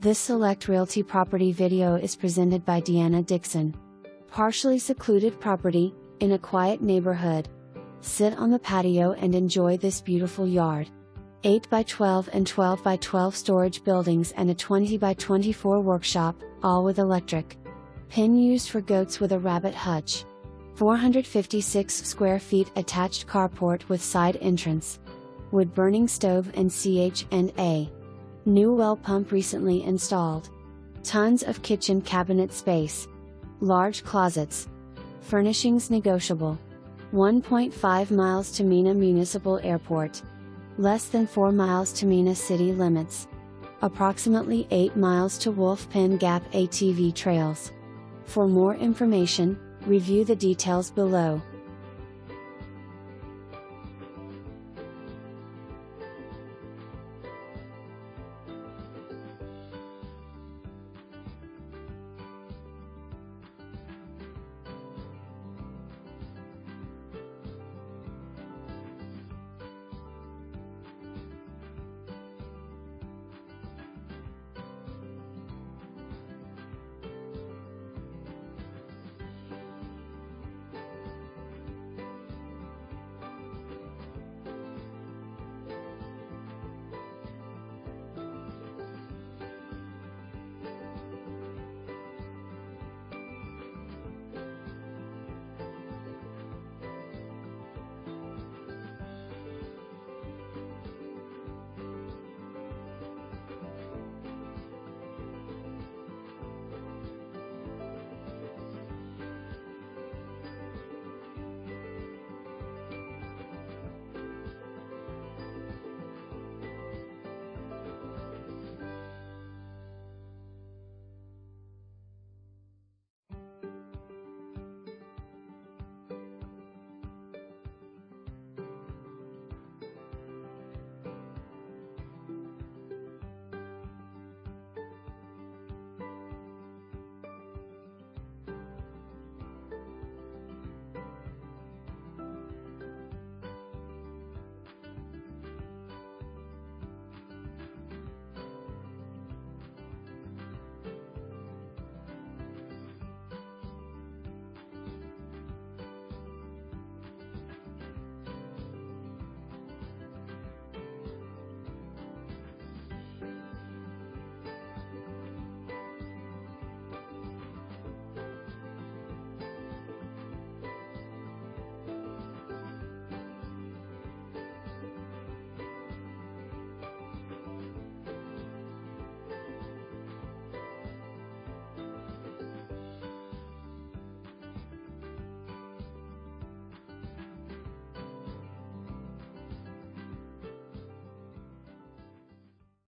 This Select Realty property video is presented by Deana Dixon. Partially secluded property, in a quiet neighborhood. Sit on the patio and enjoy this beautiful yard. 8 by 12 and 12 by 12 storage buildings and a 20 by 24 workshop, all with electric. Pen used for goats with a rabbit hutch. 456 square feet attached carport with side entrance. Wood burning stove and CH&A. New well pump recently installed. Tons of kitchen cabinet space. Large closets. Furnishings negotiable. 1.5 miles to Mena Municipal Airport. Less than 4 miles to Mena city limits. Approximately 8 miles to Wolf Pen Gap ATV trails. For more information, review the details below.